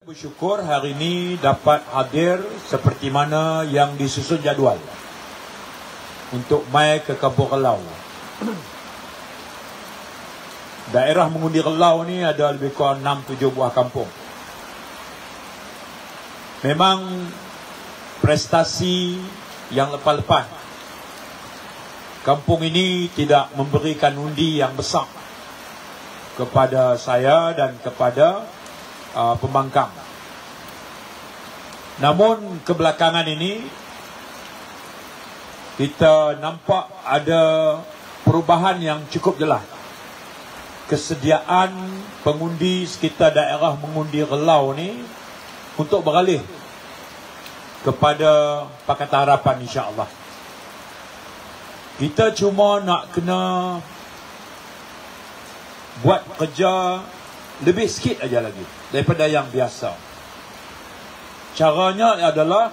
Bersyukur hari ini dapat hadir seperti mana yang disusun jadual untuk mai ke Kampung Kelau. Daerah mengundi Kelau ni ada lebih kurang 6-7 buah kampung. Memang prestasi yang lepas-lepas. Kampung ini tidak memberikan undi yang besar kepada saya dan kepada pembangkang. Namun kebelakangan ini kita nampak ada perubahan yang cukup jelas. Kesediaan pengundi sekitar daerah mengundi Kelau ni untuk beralih kepada Pakatan Harapan, insya-Allah. Kita cuma nak kena buat kerja lebih sikit aja lagi daripada yang biasa. Caranya adalah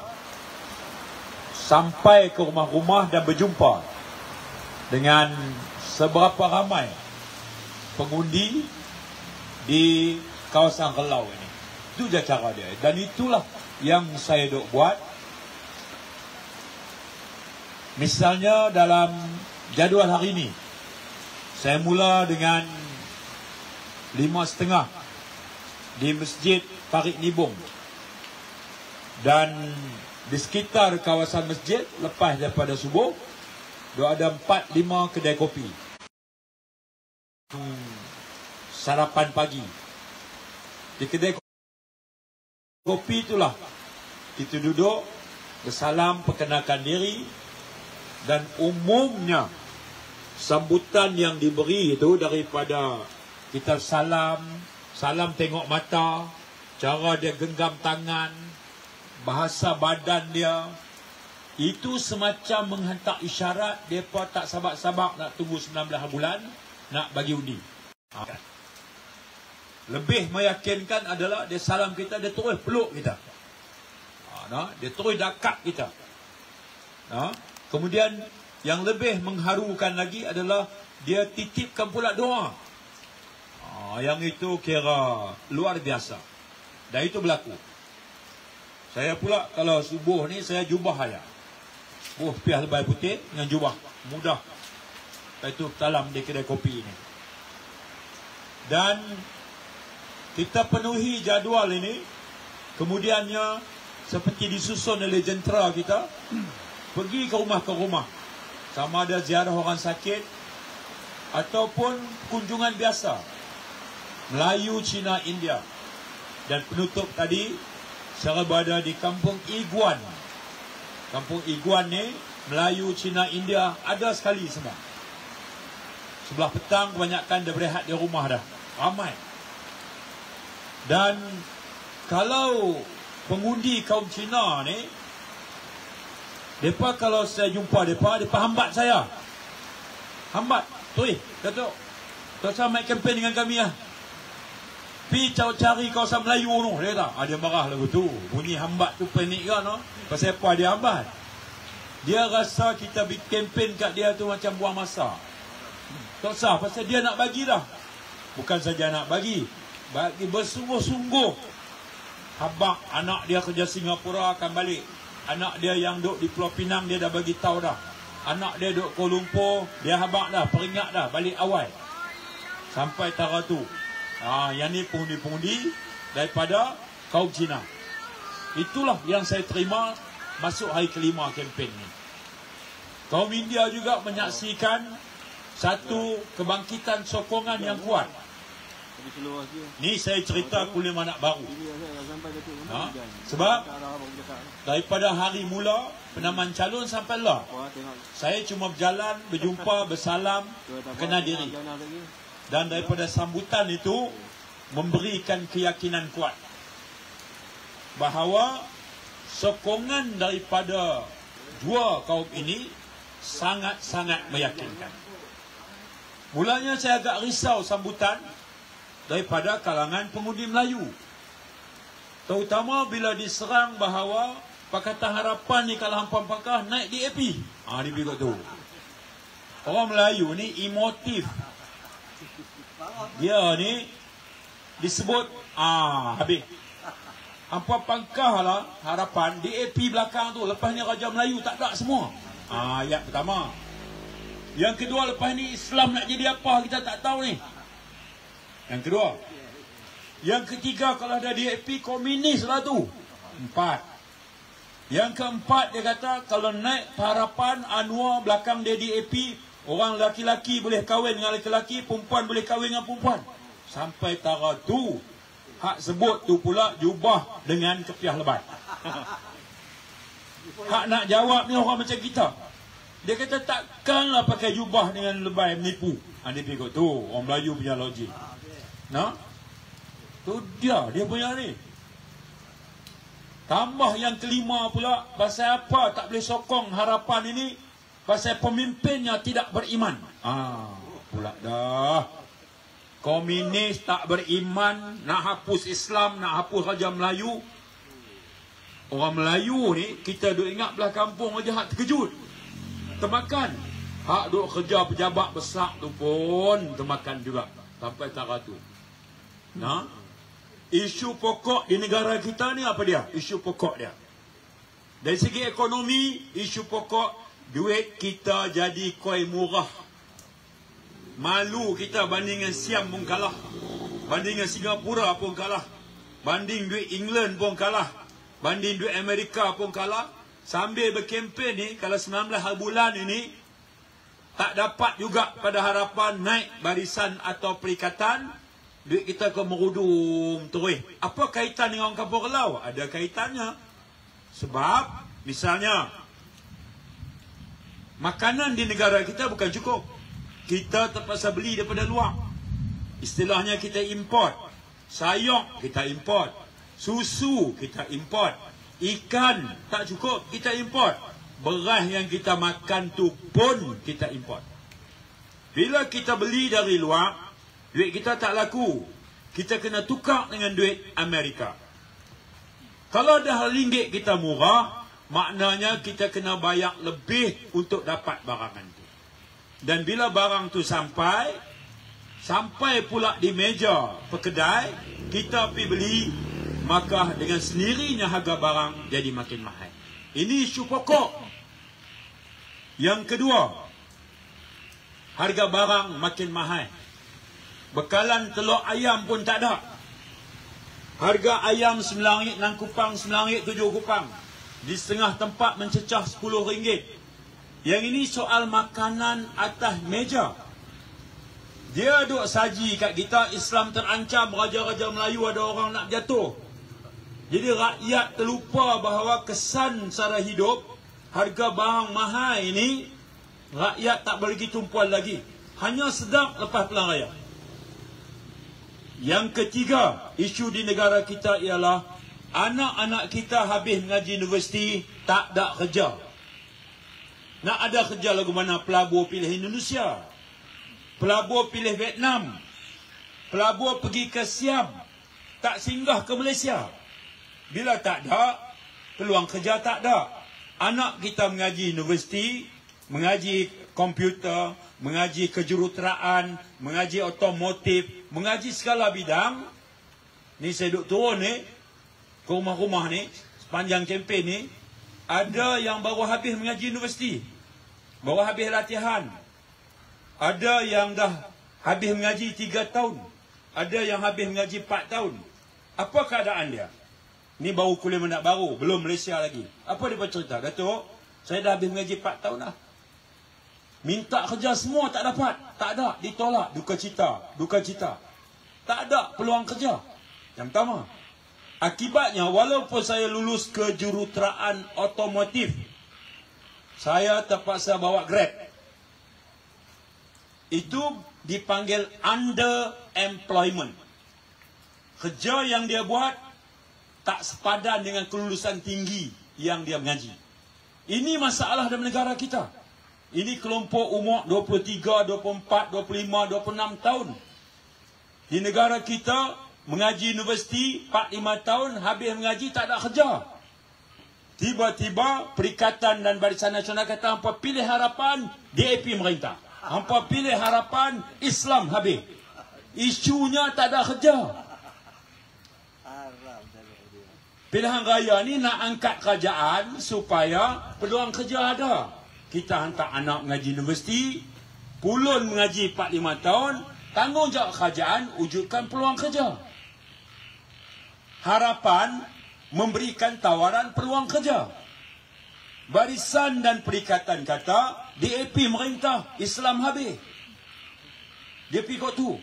sampai ke rumah-rumah dan berjumpa dengan seberapa ramai pengundi di kawasan Kelau ini. Itu je cara dia. Dan itulah yang saya duk buat. Misalnya dalam jadual hari ini, saya mula dengan 5.30 di Masjid Farid Nibong. Dan di sekitar kawasan masjid, lepas daripada subuh, ada 4-5 kedai kopi. Sarapan pagi. Di kedai kopi itulah kita duduk, bersalam, perkenalkan diri. Dan umumnya sambutan yang diberi itu daripada kita salam tengok mata, cara dia genggam tangan, bahasa badan dia, itu semacam menghantar isyarat mereka tak sabar-sabar nak tunggu 19 bulan nak bagi undi. Lebih meyakinkan adalah dia salam kita, dia terus peluk kita, dia terus dekat kita. Kemudian yang lebih mengharukan lagi adalah dia titipkan pula doa. Yang itu kira luar biasa. Dan itu berlaku. Saya pula kalau subuh ni saya jubah aja. Piah lebay putih dengan jubah. Mudah. Itu dalam di kedai kopi ini. Dan kita penuhi jadual ini. Kemudiannya seperti disusun oleh jentera kita, pergi ke rumah. Sama ada ziarah orang sakit ataupun kunjungan biasa. Melayu, Cina, India. Dan penutup tadi, saya berada di Kampung Iguan. Kampung Iguan ni, Melayu, Cina, India, ada sekali semua. Sebelah petang, kebanyakan dah berehat di rumah dah. Ramai. Dan kalau pengundi kaum Cina ni, mereka kalau saya jumpa mereka hambat saya. Hambat. Tuih, Datuk. Tuan main kempen dengan kami lah. Pergi cari kawasan Melayu tu. Dia tak? Dia marah lagu tu. Bunyi hambat tu panik kan? Pasal apa dia hambat? Dia rasa kita bikin kempen kat dia tu macam buang masa. Tak sah. Pasal dia nak bagi dah. Bukan saja nak bagi. Bagi bersungguh-sungguh. Habak anak dia kerja Singapura akan balik. Anak dia yang duduk di Pulau Pinang dia dah bagi tahu dah. Anak dia duduk Kuala Lumpur, dia habak dah, peringat dah balik awal. Sampai tara tu. Yang ni pengundi-pengundi daripada kaum Cina. Itulah yang saya terima masuk hari kelima kempen ni. Kaum India juga menyaksikan satu kebangkitan sokongan yang kuat. Ni saya cerita kuliah anak baru. Sebab daripada hari mula penamaan calon sampai lah, saya cuma berjalan, berjumpa, bersalam, kenal diri. Dan daripada sambutan itu memberikan keyakinan kuat bahawa sokongan daripada dua kaum ini sangat-sangat meyakinkan. Mulanya saya agak risau sambutan daripada kalangan pengundi Melayu. Terutama bila diserang bahawa Pakatan Harapan ni kalau hampa pakah naik DAP. Dia berikut tu. Orang Melayu ni emotif. Dia ni disebut habis. Hampa pangkah lah Harapan DAP belakang tu. Lepas ni Raja Melayu tak ada semua. Ayat pertama. Yang kedua, lepas ni Islam nak jadi apa kita tak tahu ni. Yang kedua. Yang ketiga, kalau ada DAP komunis lah tu. 4. Yang keempat, dia kata kalau naik Harapan, Anwar belakang dia DAP, orang laki-laki boleh kahwin dengan laki-laki, perempuan boleh kahwin dengan perempuan. Sampai tara tu, hak sebut tu pula jubah dengan kepiah lebat. Hak nak jawab ni orang macam kita. Dia kata takkanlah pakai jubah dengan lebay menipu. Dia pergi tu, orang Melayu punya logik. Nah, tu dia punya ni. Tambah yang kelima pula, pasal apa tak boleh sokong Harapan ini? Pasal pemimpinnya tidak beriman. Pula dah. Komunis tak beriman, nak hapus Islam, nak hapus Raja Melayu. Orang Melayu ni, kita duk ingat belah kampung aja hak terkejut. Termakan. Hak duk kerja pejabat besar tu pun termakan juga. Sampai tara tu. Nah, isu pokok di negara kita ni apa dia? Isu pokok dia. Dari segi ekonomi, isu pokok, duit kita jadi koi murah. Malu kita banding dengan Siam pun kalah. Banding dengan Singapura pun kalah. Banding duit England pun kalah. Banding duit Amerika pun kalah. Sambil berkempen ni, kalau 19 hari bulan ini, tak dapat juga pada Harapan naik barisan atau perikatan, duit kita ke merudum terus. Apa kaitan dengan orang Kampung Kelau? Ada kaitannya. Sebab, misalnya, makanan di negara kita bukan cukup. Kita terpaksa beli daripada luar. Istilahnya kita import. Sayur kita import. Susu kita import. Ikan tak cukup, kita import. Beras yang kita makan tu pun kita import. Bila kita beli dari luar, duit kita tak laku. Kita kena tukar dengan duit Amerika. Kalau dah ringgit kita murah, maknanya kita kena bayar lebih untuk dapat barangan tu. Dan bila barang tu sampai pula di meja pekedai, kita pergi beli, maka dengan sendirinya harga barang jadi makin mahal. Ini isu pokok. Yang kedua, harga barang makin mahal. Bekalan telur ayam pun tak ada. Harga ayam RM9, 6 kupang, RM9, 7 kupang. Di setengah tempat mencecah RM10. Yang ini soal makanan atas meja. Dia duk saji kat kita, Islam terancam, Raja-Raja Melayu ada orang nak jatuh. Jadi rakyat terlupa bahawa kesan sara hidup, harga barang mahal ini, rakyat tak boleh tumpuan lagi. Hanya sedap lepas pelang raya. Yang ketiga, isu di negara kita ialah anak-anak kita habis mengaji universiti, tak ada kerja. Nak ada kerja lagu mana? Pelabur pilih Indonesia, pelabur pilih Vietnam, pelabur pergi ke Siam, tak singgah ke Malaysia. Bila tak ada, peluang kerja tak ada. Anak kita mengaji universiti, mengaji komputer, mengaji kejuruteraan, mengaji otomotif, mengaji segala bidang. Ni saya duduk turun ni, ke rumah-rumah ni, sepanjang kempen ni, ada yang baru habis mengaji universiti, baru habis latihan. Ada yang dah habis mengaji 3 tahun. Ada yang habis mengaji 4 tahun. Apa keadaan dia? Ni baru kuliah mendak baru, belum Malaysia lagi. Apa dia bercerita? Datuk, saya dah habis mengaji 4 tahun dah. Minta kerja semua tak dapat. Tak ada, ditolak. Duka cita. Tak ada peluang kerja. Yang pertama. Akibatnya, walaupun saya lulus kejuruteraan otomotif, saya terpaksa bawa Grab. Itu dipanggil underemployment. Kerja yang dia buat tak sepadan dengan kelulusan tinggi yang dia mengaji. Ini masalah dalam negara kita. Ini kelompok umur 23, 24, 25, 26 tahun. Di negara kita, mengaji universiti 4-5 tahun, habis mengaji tak ada kerja. Tiba-tiba Perikatan dan Barisan Nasional kata, hampa pilih Harapan, DAP merintah. Hampa pilih Harapan, Islam habis. Isunya tak ada kerja. Pilihan raya ni nak angkat kerajaan supaya peluang kerja ada. Kita hantar anak mengaji universiti, pulun mengaji 4-5 tahun, tanggungjawab kerajaan wujudkan peluang kerja. Harapan memberikan tawaran peluang kerja. Barisan dan Perikatan kata DAP merintah, Islam habis. DAP kok tu.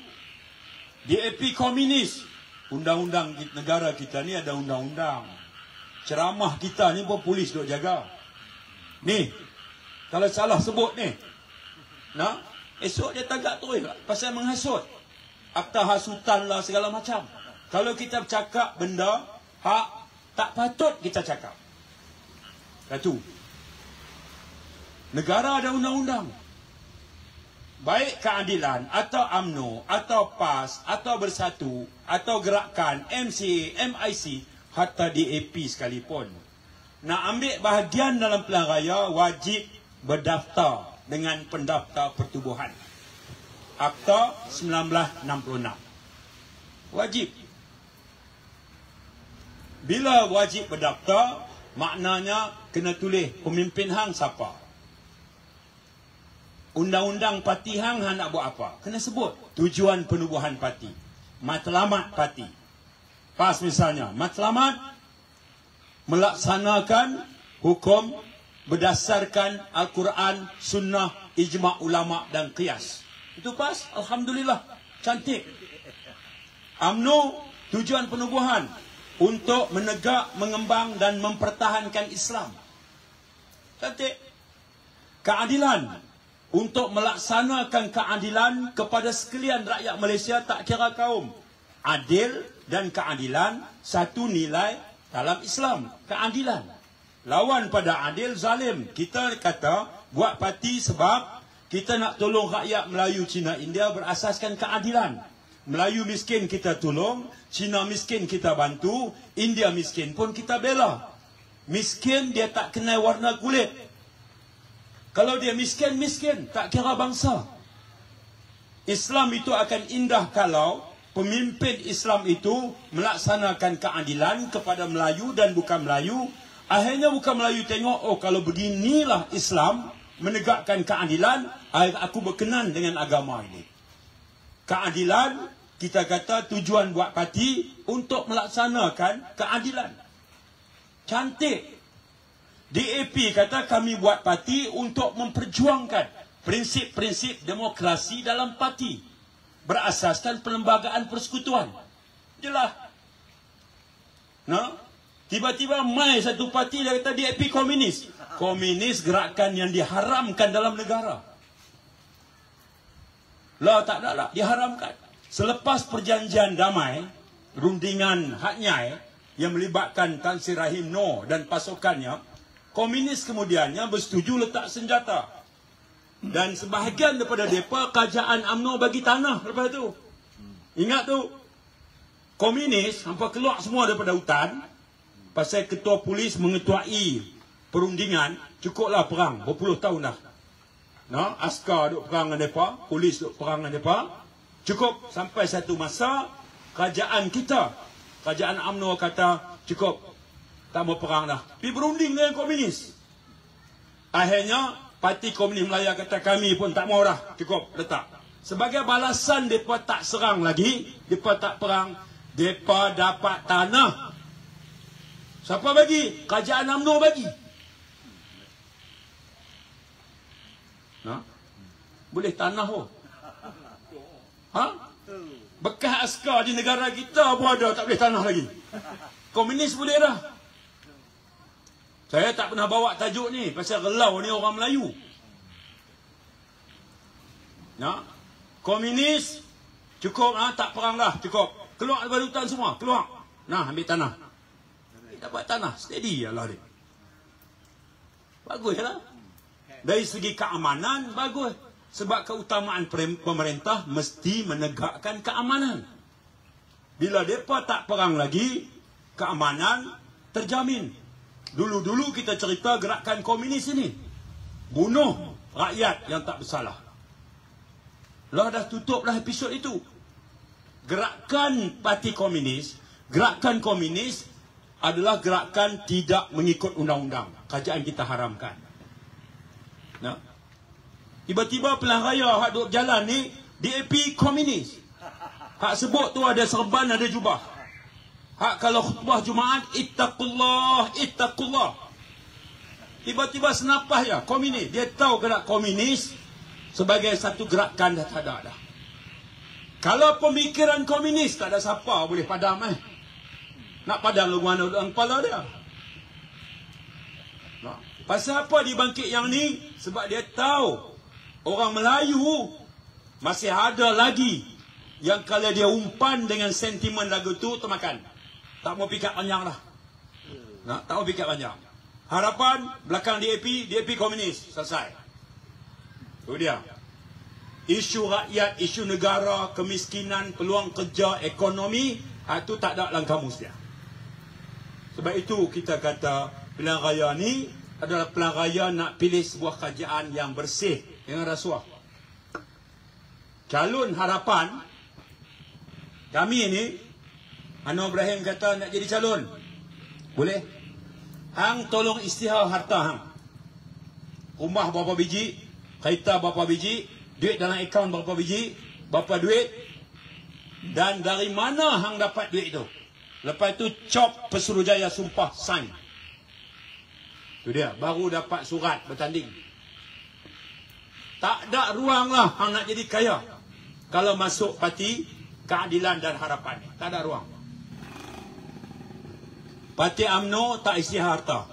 DAP komunis. Undang-undang negara kita ni ada undang-undang. Ceramah kita ni pun polis duk jaga. Ni, kalau salah sebut ni, nah, esok dia tagak terus pasal menghasut. Akta hasutan lah segala macam. Kalau kita bercakap benda hak tak patut kita cakap. Satu. Negara ada undang-undang. Baik keadilan atau UMNO atau PAS atau Bersatu atau Gerakan MCA, MIC, hatta DAP sekalipun, nak ambil bahagian dalam pilihan raya wajib berdaftar dengan pendaftar pertubuhan. Akta 1966. Wajib. Bila wajib berdaftar, maknanya kena tulis pemimpin hang siapa. Undang-undang parti hang nak buat apa? Kena sebut tujuan penubuhan parti, matlamat parti. PAS misalnya, matlamat melaksanakan hukum berdasarkan Al-Quran, Sunnah, Ijma' ulama dan qiyas. Itu PAS, alhamdulillah, cantik. UMNO, tujuan penubuhan untuk menegak, mengembang dan mempertahankan Islam. Cantik. Keadilan, untuk melaksanakan keadilan kepada sekalian rakyat Malaysia tak kira kaum. Adil dan keadilan satu nilai dalam Islam. Keadilan. Lawan pada adil, zalim. Kita kata buat parti sebab kita nak tolong rakyat Melayu, Cina, India berasaskan keadilan. Melayu miskin kita tolong, Cina miskin kita bantu, India miskin pun kita bela. Miskin dia tak kenal warna kulit. Kalau dia miskin, miskin. Tak kira bangsa. Islam itu akan indah kalau pemimpin Islam itu melaksanakan keadilan kepada Melayu dan bukan Melayu. Akhirnya bukan Melayu tengok, oh kalau beginilah Islam menegakkan keadilan, aku berkenan dengan agama ini. Keadilan, kita kata tujuan buat parti untuk melaksanakan keadilan. Cantik. DAP kata kami buat parti untuk memperjuangkan prinsip-prinsip demokrasi dalam parti berasaskan perlembagaan persekutuan. Jelas. Nah, tiba-tiba mai satu parti dia kata DAP komunis. Komunis gerakan yang diharamkan dalam negara. Lah tak ada lah, diharamkan. Selepas perjanjian damai, rundingan Hak Nyai yang melibatkan Tan Sri Rahim Noor dan pasukannya, komunis kemudiannya bersetuju letak senjata. Dan sebahagian daripada mereka, kerajaan UMNO bagi tanah lepas tu. Ingat tu. Komunis, hampa keluar semua daripada hutan. Pasal ketua polis mengetuai perundingan, cukuplah perang, berpuluh tahun dah. Nah, askar duk perang dengan mereka, polis duk perang dengan mereka. Cukup sampai satu masa, kerajaan kita, kerajaan UMNO kata, cukup. Tak mau perang dah. Pergi berunding dengan komunis. Akhirnya, Parti Komunis Melayu kata kami pun tak mau dah. Cukup, letak. Sebagai balasan, mereka tak serang lagi. Mereka tak perang. Mereka dapat tanah. Siapa bagi? Kerajaan UMNO bagi. Nah, boleh tanah pun. Ha? Bekas askar di negara kita pun ada, tak boleh tanah lagi. Komunis boleh dah. Saya tak pernah bawa tajuk ni pasal relau ni orang Melayu. Nah, komunis cukup tak perang dah, cukup. Keluar daripada hutan semua, keluar. Nah, ambil tanah. Dapat tanah, steady lah dia. Baguslah. Dari segi keamanan bagus. Sebab keutamaan pemerintah mesti menegakkan keamanan. Bila mereka tak perang lagi, keamanan terjamin. Dulu-dulu kita cerita gerakan komunis ini. Bunuh rakyat yang tak bersalah. Lah dah tutup dah episod itu. Gerakan parti komunis, gerakan komunis adalah gerakan tidak mengikut undang-undang. Kerajaan kita haramkan. Nah, tiba-tiba pilihan raya hak duduk jalan ni DAP komunis. Hak sebut tu ada serban, ada jubah. Hak kalau khutbah Jumaat, ittaqullah, ittaqullah. Tiba-tiba senapah ya, komunis. Dia tahu gerak komunis sebagai satu gerakan dah tak ada dah. Kalau pemikiran komunis, tak ada siapa boleh padam Nak padam lu mana dalam kepala dia. Nah, pasal apa dibangkit yang ni? Sebab dia tahu orang Melayu masih ada lagi yang kalau dia umpan dengan sentimen lagu tu termakan. Tak mau pikat panjang dah. Nah, tak mau pikat panjang. Harapan belakang DAP komunis. Selesai. Itu dia. Isu rakyat, isu negara, kemiskinan, peluang kerja, ekonomi, itu tak ada dalam kamus dia. Sebab itu kita kata pilihan raya ni adalah pilihan raya nak pilih sebuah kerajaan yang bersih dengan rasuah. Calon harapan kami ni, Anwar Ibrahim kata nak jadi calon. Boleh? Hang tolong isytihar harta hang. Rumah berapa biji, kereta berapa biji, duit dalam akaun berapa biji, berapa duit, dan dari mana hang dapat duit tu. Lepas tu cop Pesuruhjaya sumpah sign. Tu dia, baru dapat surat bertanding. Tak ada ruang lah hang nak jadi kaya kalau masuk parti Keadilan dan Harapan. Tak ada ruang. Parti UMNO tak isi harta.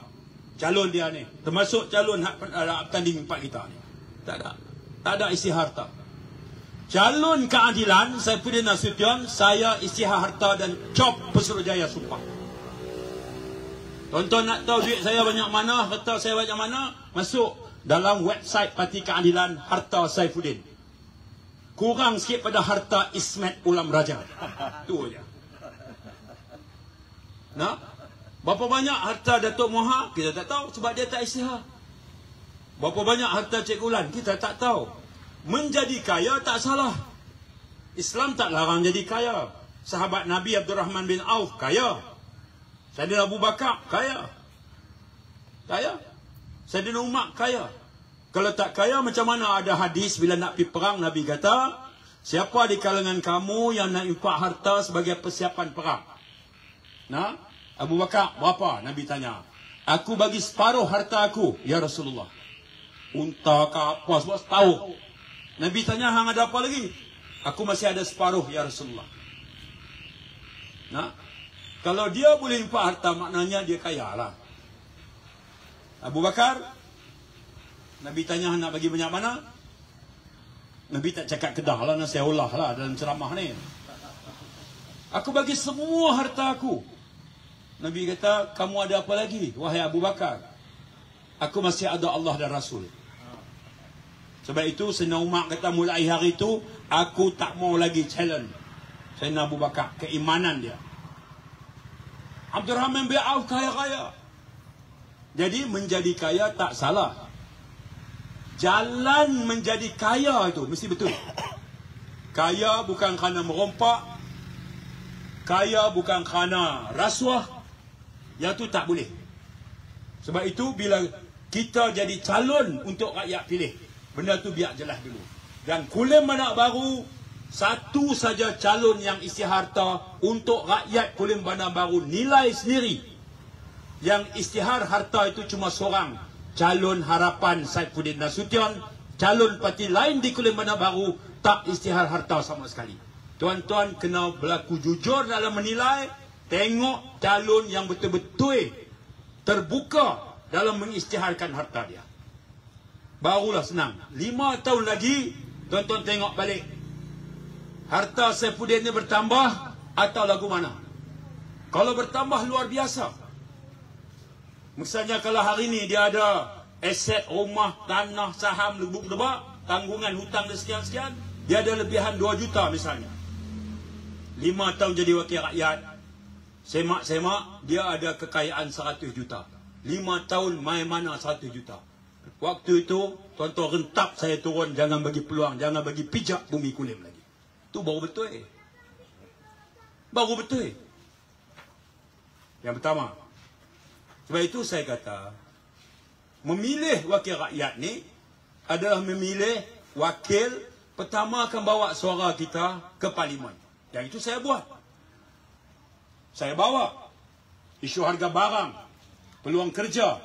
Calon dia ni, termasuk calon hak bertanding empat kita ni. Tak ada. Tak ada isi harta. Calon Keadilan, Saifuddin Nasution, saya isi harta dan cop Pesuruhjaya sumpah. Tonton nak tahu duit saya banyak mana, harta saya banyak mana, masuk dalam website Parti Keadilan Harta Saifuddin. Kurang sikit pada harta Ismet Ulam Raja. Tu je. Nah, berapa banyak harta Datuk Moha? Kita tak tahu sebab dia tak isytihar. Berapa banyak harta Cikgu Ulan? Kita tak tahu. Menjadi kaya tak salah. Islam tak larang jadi kaya. Sahabat Nabi Abdul Rahman bin Auf kaya. Saidina Abu Bakar kaya. Kaya. Saidina Umar kaya. Kalau tak kaya, macam mana ada hadis bila nak pergi perang, Nabi kata, siapa di kalangan kamu yang nak infak harta sebagai persiapan perang? Nah, Abu Bakar, berapa? Nabi tanya. Aku bagi separuh harta aku, ya Rasulullah. Unta ke apa, sebab tahu. Nabi tanya, hang ada apa lagi? Aku masih ada separuh, ya Rasulullah. Nah, kalau dia boleh infak harta, maknanya dia kaya lah. Abu Bakar, Nabi tanya nak bagi banyak mana? Nabi tak cakap Kedah lah, nasihatullah lah dalam ceramah ni. Aku bagi semua harta aku. Nabi kata, kamu ada apa lagi, wahai Abu Bakar? Aku masih ada Allah dan Rasul. Sebab itu Sayyidina Umar kata, mulai hari itu aku tak mau lagi challenge Sayyidina Abu Bakar, keimanan dia. Abdul Rahman bin Auf kaya-kaya. Jadi menjadi kaya tak salah. Jalan menjadi kaya itu mesti betul. Kaya bukan kerana merompak. Kaya bukan kerana rasuah. Yang tu tak boleh. Sebab itu bila kita jadi calon untuk rakyat pilih, benda tu biar jelas dulu. Dan Kulim Bandar Baru, satu saja calon yang isi harta untuk rakyat Kulim Bandar Baru nilai sendiri. Yang isytihar harta itu cuma seorang, calon Harapan Saifuddin Nasution. Calon parti lain di Kulim Bandar Baru tak isytihar harta sama sekali. Tuan-tuan kena berlaku jujur dalam menilai. Tengok calon yang betul-betul terbuka dalam mengisytiharkan harta dia. Barulah senang. 5 tahun lagi, tuan-tuan tengok balik. Harta Saifuddin ni bertambah atau lagu mana? Kalau bertambah luar biasa. Misalnya kalau hari ni dia ada aset rumah, tanah, saham, lebuk-lebak, tanggungan hutang dan sekian-sekian, dia ada lebihan 2 juta misalnya. 5 tahun jadi wakil rakyat, semak-semak, dia ada kekayaan 100 juta. 5 tahun main mana 100 juta. Waktu itu, tuan-tuan rentap saya turun, jangan bagi peluang, jangan bagi pijak bumi Kulim lagi. Itu baru betul. Baru betul. Yang pertama. Sebab itu saya kata, memilih wakil rakyat ni adalah memilih wakil pertama akan bawa suara kita ke parlimen. Yang itu saya buat. Saya bawa isu harga barang, peluang kerja.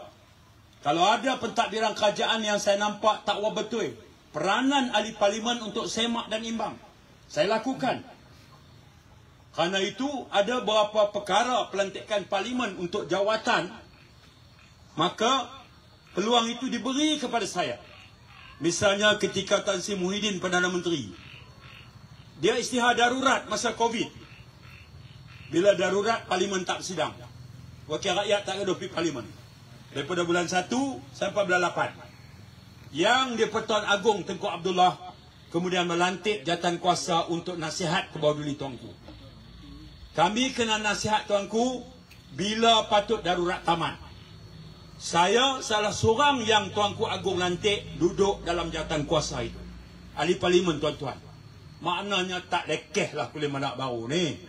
Kalau ada pentadbiran kerajaan yang saya nampak tak betul, peranan ahli parlimen untuk semak dan imbang, saya lakukan. Kerana itu ada beberapa perkara pelantikan parlimen untuk jawatan, maka peluang itu diberi kepada saya. Misalnya ketika Tan Sri Muhyiddin Perdana Menteri, dia istihar darurat masa Covid. Bila darurat, parlimen tak bersidang. Wakil rakyat tak ada pergi parlimen. Daripada bulan 1 sampai bulan 8. Yang di-Pertuan Agong Tengku Abdullah kemudian melantik jawatan kuasa untuk nasihat ke bawah duli tuanku. Kami kena nasihat tuanku bila patut darurat tamat. Saya salah seorang yang tuanku Agong lantik duduk dalam jawatan kuasa itu. Ahli parlimen tuan-tuan. Maknanya tak lekeh lah kuliah mandat baru ni.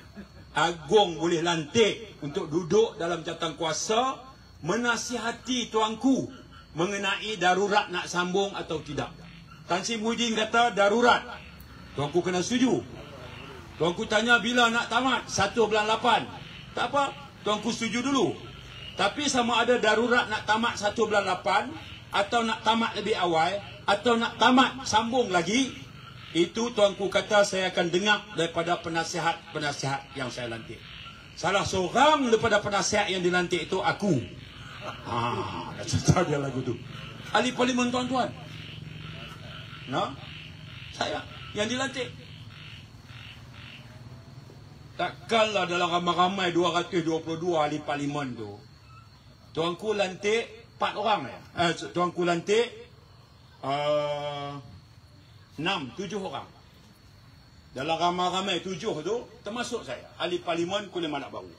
Agong boleh lantik untuk duduk dalam jawatan kuasa, menasihati tuanku mengenai darurat nak sambung atau tidak. Tan Sri Muhyiddin kata darurat. Tuanku kena setuju. Tuanku tanya bila nak tamat? 1 bulan 8. Tak apa, tuanku setuju dulu. Tapi sama ada darurat nak tamat 1 bulan 8, atau nak tamat lebih awal, atau nak tamat sambung lagi, itu tuanku kata saya akan dengar daripada penasihat-penasihat yang saya lantik. Salah seorang daripada penasihat yang dilantik itu aku. Dah cerita dia lagu tu. Ahli parlimen tuan-tuan. Nah, saya yang dilantik. Takkanlah dalam ramai-ramai 222 ahli parlimen tu, tuanku lantik 4 orang ya. Tuanku lantik 7 orang. Dalam ramai-ramai 7 tu, termasuk saya, ahli parlimen Kuala Mandak Baru.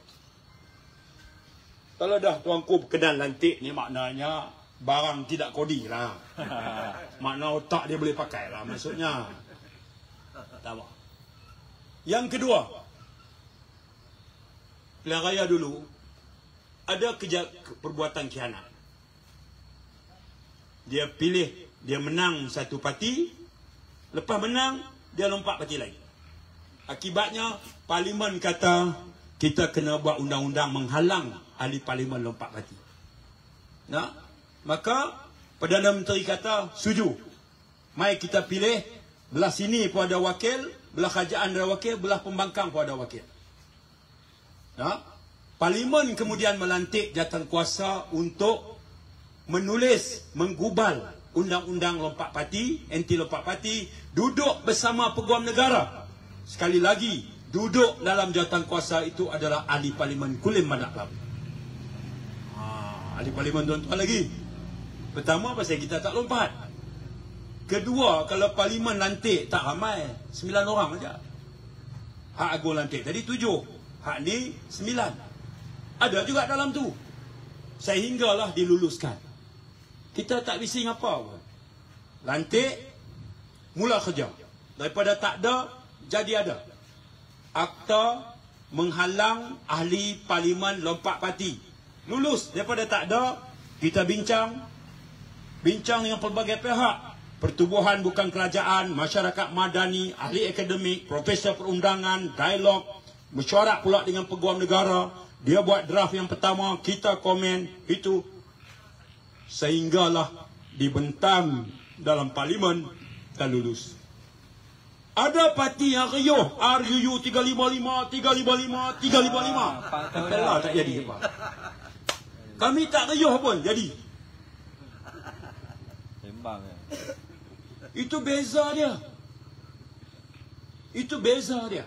Kalau dah tuanku berkenan lantik ni, maknanya barang tidak kodi lah. Makna otak dia boleh pakai lah maksudnya. Tak apa. Yang kedua, pilihan raya dulu ada perbuatan khianat. Dia pilih, dia menang satu parti, lepas menang dia lompat parti lain. Akibatnya parlimen kata kita kena buat undang-undang menghalang ahli parlimen lompat parti. Nah, maka Perdana Menteri kata setuju. Mai kita pilih, belah sini pun ada wakil, belah kerajaan ada wakil, belah pembangkang pun ada wakil. Nah, parlimen kemudian melantik jawatan kuasa untuk menulis, menggubal undang-undang lompat parti, anti lompat parti, duduk bersama Peguam Negara. Sekali lagi, duduk dalam jawatan kuasa itu adalah ahli parlimen Kulim Mandak Baru. Ahli parlimen tuan-tuan lagi. Pertama, pasal kita tak lompat. Kedua, kalau parlimen lantik tak ramai, 9 orang saja. Hak Agong lantik tadi 7, hak ni 9. Ada juga dalam tu. Sehinggalah diluluskan. Kita tak bising apa pun. Lantik, mula kerja. Daripada tak ada, jadi ada. Akta menghalang ahli parlimen lompat parti. Lulus. Daripada tak ada, kita bincang dengan pelbagai pihak. Pertubuhan bukan kerajaan, masyarakat madani, ahli akademik, profesor perundangan, dialog, mesyuarat pula dengan Peguam Negara. Dia buat draft yang pertama, kita komen, itu. Sehinggalah dibentang dalam parlimen dan lulus. Ada parti yang riuh, RUU 355, 355, 355. Apalah tak jadi apa. Kami tak riuh pun jadi. Sembang ya. Itu beza dia. Itu beza dia.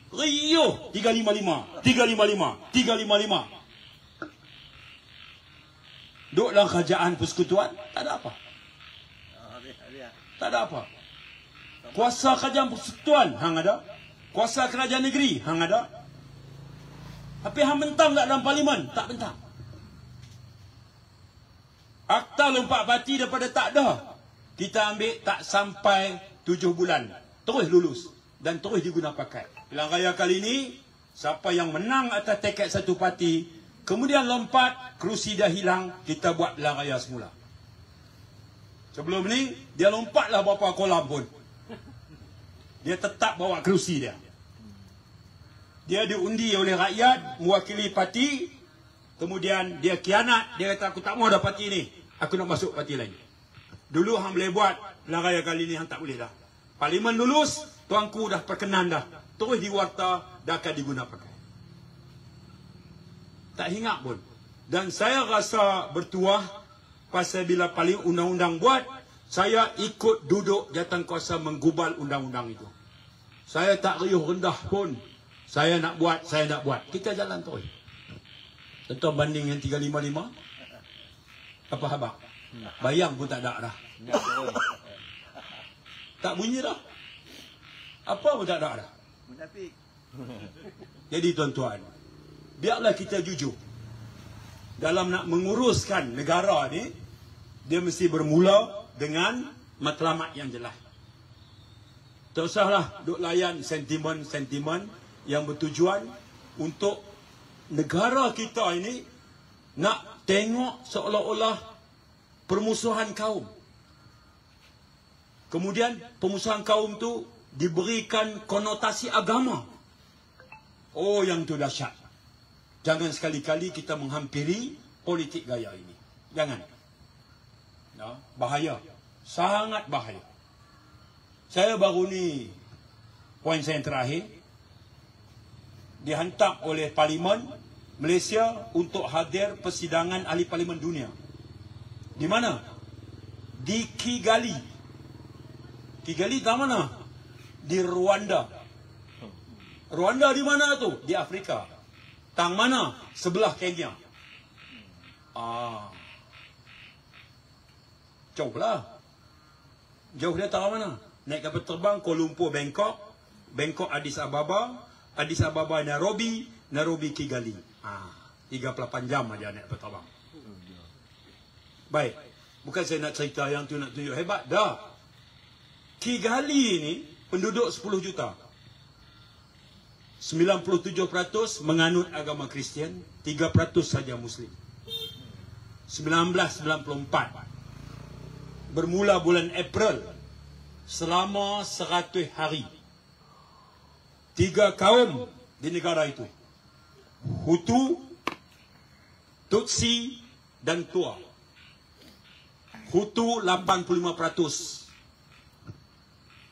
Riuh 355, 355, 355. Duduk dalam kerajaan persekutuan, tak ada apa. Tak ada apa. Kuasa kerajaan persekutuan, hang ada. Kuasa kerajaan negeri, hang ada. Tapi hang bentang tak dalam parlimen, tak bentang. Akta lompat parti daripada tak ada, kita ambil tak sampai 7 bulan. Terus lulus. Dan terus diguna pakai. Pilihan raya kali ini, Siapa yang menang atas tekad satu parti, kemudian lompat, kerusi dah hilang, kita buat pilihan raya semula. Sebelum ni, dia lompatlah berapa kolam pun. Dia tetap bawa kerusi dia. Dia diundi oleh rakyat, mewakili parti, kemudian dia khianat, dia kata aku tak mau ada parti ni, aku nak masuk parti lain. Dulu hang boleh buat, pilihan raya kali ni hang tak boleh dah. Parlimen lulus, tuanku dah perkenan dah. Terus diwarta, dah akan diguna pakai. Tak hingat pun. Dan saya rasa bertuah pasal bila paling undang-undang buat, saya ikut duduk jawatankuasa menggubal undang-undang itu. Saya tak riuh rendah pun. Saya nak buat, saya nak buat. Kita jalan terus. Tentu banding yang 355. Apa khabar? Bayang pun tak ada dah. Tak bunyi dah. Apa pun tak ada dah. Munafik. Jadi tuan-tuan, biarlah kita jujur. Dalam nak menguruskan negara ni, dia mesti bermula dengan matlamat yang jelas. Tak usahlah duk layan sentimen-sentimen yang bertujuan untuk negara kita ini nak tengok seolah-olah permusuhan kaum. Kemudian permusuhan kaum tu diberikan konotasi agama. Oh, yang tu dahsyat. Jangan sekali-kali kita menghampiri politik gaya ini. Jangan. Ya, bahaya. Sangat bahaya. Saya baru ni, poin saya yang terakhir, dihantar oleh Parlimen Malaysia untuk hadir persidangan ahli Parlimen dunia. Di mana? Di Kigali. Kigali tak mana? Di Rwanda. Rwanda di mana tu? Di Afrika. Tang mana? Sebelah Kenya. Jauh lah. Jauh dia tahu mana? Naik kapal terbang Kuala Lumpur, Bangkok. Bangkok Addis Ababa. Addis Ababa Nairobi. Nairobi Kigali. 38 jam aja naik kapal terbang. Baik. Bukan saya nak cerita yang tu nak tunjuk hebat. Dah. Kigali ni penduduk 10 juta. 97% menganut agama Kristian, 3% saja Muslim. 1994 bermula bulan April selama 100 hari. 3 kaum di negara itu, Hutu, Tutsi dan Tua. Hutu 85%.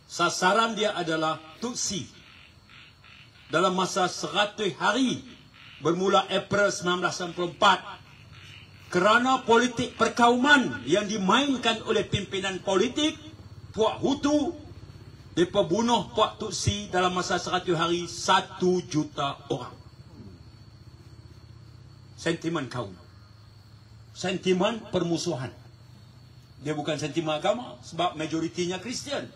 Sasaran dia adalah Tutsi. Dalam masa 100 hari bermula April 1994, kerana politik perkauman yang dimainkan oleh pimpinan politik puak Hutu, mereka bunuh puak Tutsi dalam masa 100 hari 1 juta orang. Sentimen kaum, sentimen permusuhan. Dia bukan sentimen agama sebab majoritinya Kristian.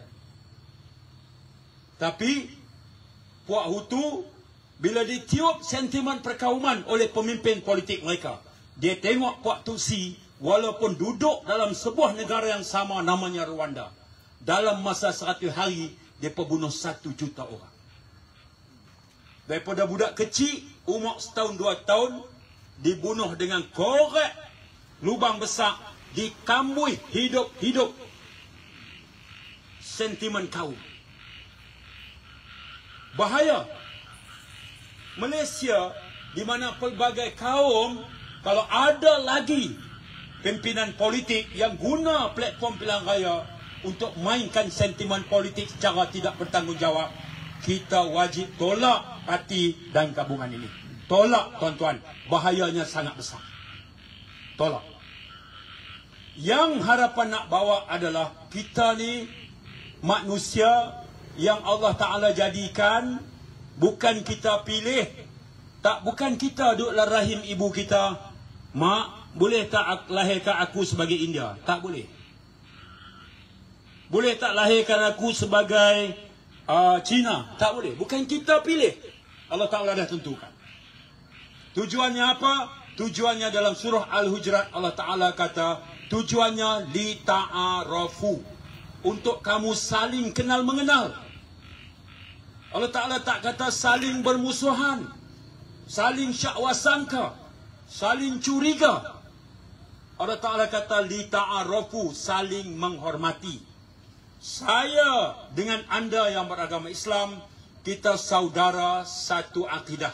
Tapi puak Hutu, bila ditiup sentimen perkauman oleh pemimpin politik mereka, dia tengok puak Tutsi, walaupun duduk dalam sebuah negara yang sama namanya Rwanda, dalam masa 100 hari, dia membunuh 1 juta orang. Daripada budak kecil, umur setahun 2 tahun, dibunuh dengan korek, lubang besar, dikambui hidup-hidup. Sentimen kaum. Bahaya. Malaysia, di mana pelbagai kaum, kalau ada lagi pimpinan politik yang guna platform pilihan raya untuk mainkan sentimen politik secara tidak bertanggungjawab, kita wajib tolak parti dan gabungan ini. Tolak, tuan-tuan. Bahayanya sangat besar. Tolak. Yang harapan nak bawa adalah kita ni manusia yang Allah Ta'ala jadikan, bukan kita pilih. Tak, bukan kita duduk dalam rahim ibu kita, mak, boleh tak lahirkan aku sebagai India? Tak boleh. Boleh tak lahirkan aku sebagai Cina? Tak boleh. Bukan kita pilih. Allah Ta'ala dah tentukan. Tujuannya apa? Tujuannya dalam surah Al-Hujurat, Allah Ta'ala kata, tujuannya li ta'arafu, untuk kamu saling kenal mengenal. Allah Ta'ala tak kata saling bermusuhan. saling syakwa sangka, saling curiga. Allah Ta'ala kata li ta'arafu, saling menghormati. Saya dengan anda yang beragama Islam, kita saudara satu akidah.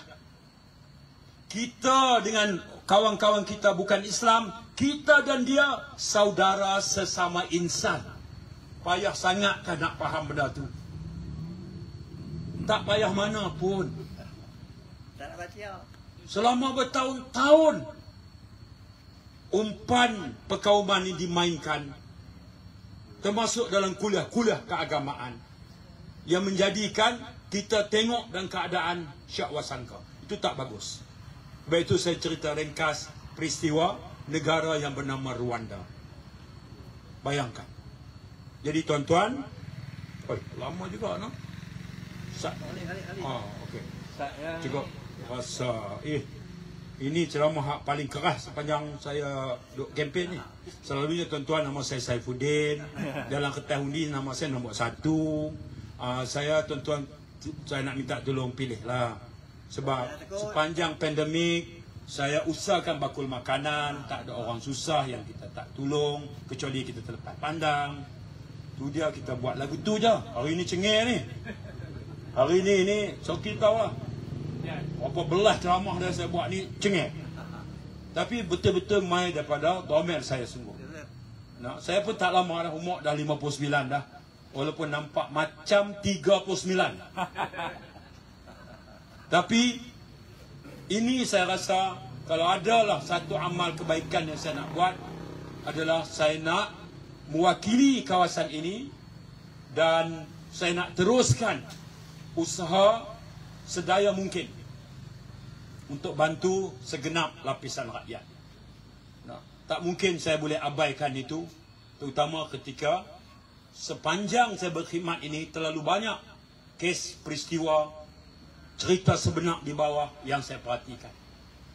Kita dengan kawan-kawan kita bukan Islam, kita dan dia saudara sesama insan. Payah sangat kan nak faham benda tu? Tak payah mana pun. Tak nak baca. Selama bertahun-tahun umpan perkauman ini dimainkan, termasuk dalam kuliah-kuliah keagamaan, yang menjadikan kita tengok dalam keadaan syakwa sangka. Itu tak bagus. Sebab itu saya cerita ringkas peristiwa negara yang bernama Rwanda. Bayangkan. Jadi tuan-tuan, lama juga no? Okey. Cukup rasa ini ceramah paling keras sepanjang saya duk kempen ni. Selalunya tuan-tuan, nama saya Saifuddin. Dalam kertas undi nama saya nombor 1. Saya tuan-tuan, saya nak minta tolong pilih lah. Sebab sepanjang pandemik saya usahakan bakul makanan, tak ada orang susah yang kita tak tolong, kecuali kita terlepas pandang. Tu dia, kita buat lagu tu je. Hari ni cengih ni. Hari ni Soki tahu lah. Berapa belas ceramah dah saya buat ni cengih. Tapi betul-betul mai daripada domain saya sungguh. Nah, saya pun tak lama dah, umur dah 59 dah. Walaupun nampak macam 39. Tapi ini saya rasa kalau adalah satu amal kebaikan yang saya nak buat, adalah saya nak mewakili kawasan ini dan saya nak teruskan usaha sedaya mungkin untuk bantu segenap lapisan rakyat. Nah, tak mungkin saya boleh abaikan itu, terutama ketika sepanjang saya berkhidmat ini terlalu banyak kes peristiwa cerita sebenar di bawah yang saya perhatikan.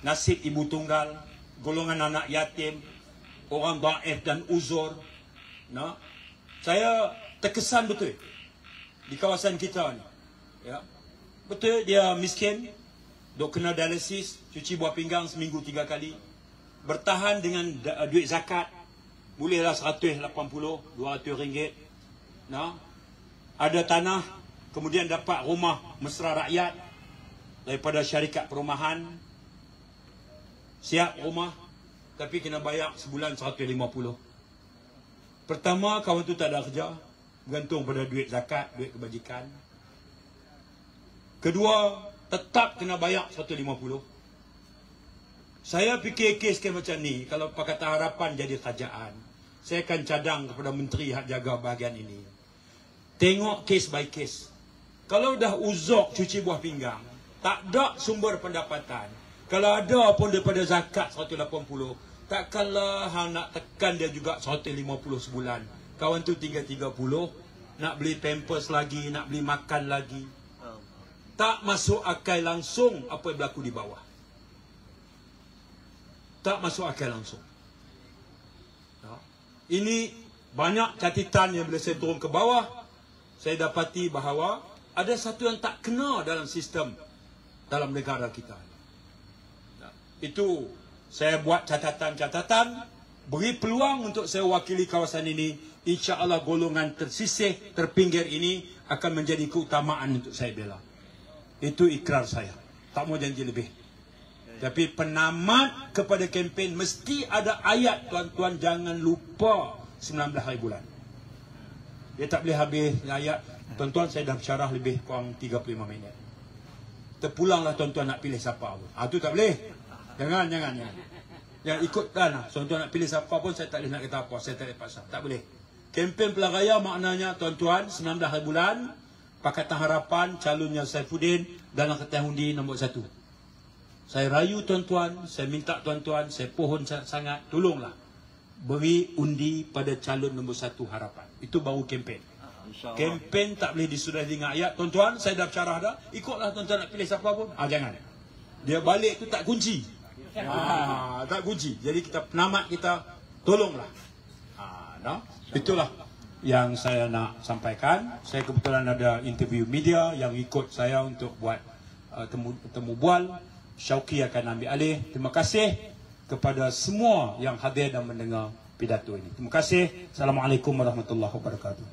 Nasib ibu tunggal, golongan anak yatim, orang dhaif dan uzur. Nah, saya terkesan betul di kawasan kita ni. Ya. Betul dia miskin, dok kena dialisis, cuci buah pinggang seminggu 3 kali. Bertahan dengan duit zakat, bolehlah 180, 200 ringgit. Nah, ada tanah, kemudian dapat rumah mesra rakyat daripada syarikat perumahan. Siap rumah, tapi kena bayar sebulan 150. Pertama, kawan tu tak ada kerja, bergantung pada duit zakat, duit kebajikan. Kedua, tetap kena bayar 150. Saya fikir kes macam ni, kalau Pakatan Harapan jadi kerajaan, saya akan cadang kepada menteri hak jaga bahagian ini. Tengok kes by kes. Kalau dah uzok cuci buah pinggang, tak ada sumber pendapatan, kalau ada pun daripada zakat 180, takkanlah hang nak tekan dia juga 150 sebulan. Kawan tu tinggal 30, nak beli pampers lagi, nak beli makan lagi. Tak masuk akal langsung apa yang berlaku di bawah. Tak masuk akal langsung. Ini banyak catatan yang bila saya turun ke bawah, saya dapati bahawa ada satu yang tak kena dalam sistem dalam negara kita. Itu saya buat catatan-catatan, beri peluang untuk saya wakili kawasan ini. InsyaAllah golongan tersisih, terpinggir ini akan menjadi keutamaan untuk saya bela. Itu ikrar saya. Tak mau janji lebih. Tapi penamat kepada kempen mesti ada ayat, tuan-tuan jangan lupa 19 hari bulan. Dia tak boleh habis ayat. Tuan-tuan, saya dah bersyarah lebih kurang 35 minit. Terpulanglah tuan-tuan nak pilih siapa pun. Itu tak boleh. Jangan. Yang ikutkan lah. Tuan-tuan nak pilih siapa pun, saya tak boleh nak kata apa. Saya tak boleh paksa. Tak boleh. Kempen pilihan raya maknanya, tuan-tuan, 19 hari bulan, Pakatan Harapan, calonnya Saifuddin, dalam kertas undi nombor 1. Saya rayu tuan-tuan, saya minta tuan-tuan, saya pohon sangat, tolonglah beri undi pada calon nombor 1 Harapan. Itu baru kempen. Kempen tak boleh disudahi dengan ayat. Tuan-tuan, saya dah bersyarah dah. Ikutlah tuan-tuan nak pilih siapa pun. Jangan. Dia balik tu tak kunci. Tak kunci. Jadi kita penamat kita, tolonglah. Itulah yang saya nak sampaikan. Saya kebetulan ada interview media yang ikut saya untuk buat temu bual. Syauqi akan ambil alih. Terima kasih kepada semua yang hadir dan mendengar pidato ini. Terima kasih. Assalamualaikum warahmatullahi wabarakatuh.